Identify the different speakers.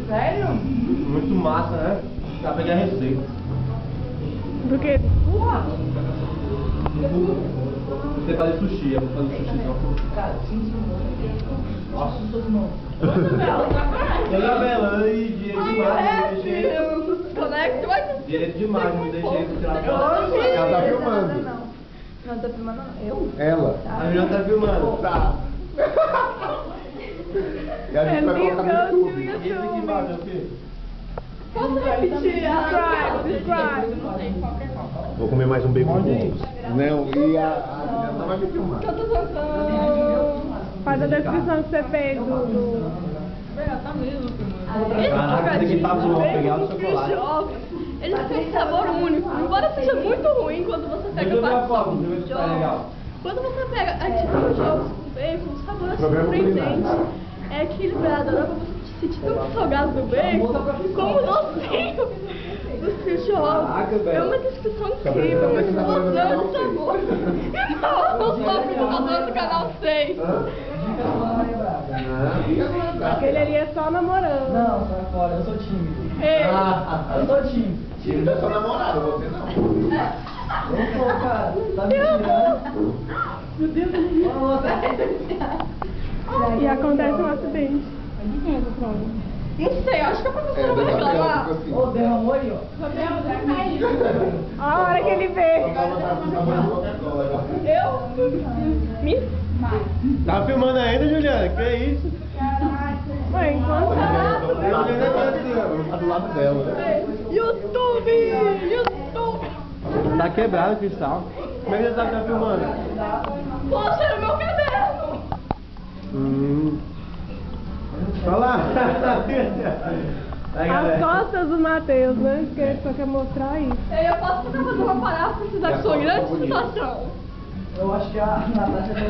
Speaker 1: Sério?
Speaker 2: Muito massa, né? Dá pra pegar receita.
Speaker 3: Do que?
Speaker 2: Você fazer sushi, eu vou fazer sushi só.
Speaker 1: Cara, 5 Nossa, não.
Speaker 2: Isabela, e direito de imagem, direito de imagem, me deixei tirar foto.
Speaker 4: Ela tá filmando.
Speaker 5: Não tô filmando, não. Eu?
Speaker 4: Ela.
Speaker 2: A menina tá filmando.
Speaker 4: Tá. E a gente vai colocar no YouTube.
Speaker 2: E esse aqui embaixo é o quê?
Speaker 3: Posso repetir? Describe.
Speaker 4: Vou comer mais um bacon com ovos. Não, e a menina não vai me filmar.
Speaker 3: Faz a descrição que você fez do...
Speaker 2: Caraca, esse aqui tá bom, vou pegar o chocolate.
Speaker 5: Eles têm um sabor único, embora seja muito ruim quando você pega
Speaker 2: Deixa eu ver a
Speaker 5: bastante
Speaker 2: foto, deixa eu ver se tá legal.
Speaker 5: Quando você pega aqueles jogos com bacon, o sabor é
Speaker 4: Programa
Speaker 5: surpreendente.
Speaker 4: culinário.
Speaker 5: É equilibrado, dá pra você sentir tanto salgado do bacon como o docinho dos tijolos.
Speaker 2: Caraca,
Speaker 5: É
Speaker 2: velho.
Speaker 5: uma descrição incrível, uma explosão de sabor. Não, os apresentadores do canal 6.
Speaker 3: Aquele ali é só namorando.
Speaker 1: Não, sai fora, eu sou tímido.
Speaker 3: Ei,
Speaker 1: Eu sou tímido.
Speaker 4: Time da sua namorada, você não.
Speaker 1: Eu sou, cara. Tá me tirando.
Speaker 5: Meu Deus,
Speaker 3: e acontece um acidente.
Speaker 5: não sei, acho que a professora vai reclamar.
Speaker 4: assim.
Speaker 1: Ô, derramou aí, ó.
Speaker 3: A hora que ele vê.
Speaker 5: Eu?
Speaker 3: Me...
Speaker 2: Tá filmando ainda, Juliana? Que isso?
Speaker 3: Ué, enquanto...
Speaker 4: Tá do lado dela, né?
Speaker 5: YouTube!
Speaker 2: Tá quebrado o cristal. Como é que você sabe que tá filmando?
Speaker 5: Poxa, era o meu caderno!
Speaker 2: Olha lá. Aí,
Speaker 3: As
Speaker 2: galera.
Speaker 3: costas do Matheus, né? Porque ele só quer mostrar isso.
Speaker 5: Eu posso fazer uma paráfrase da sua grande situação.
Speaker 1: Eu acho que a Natasha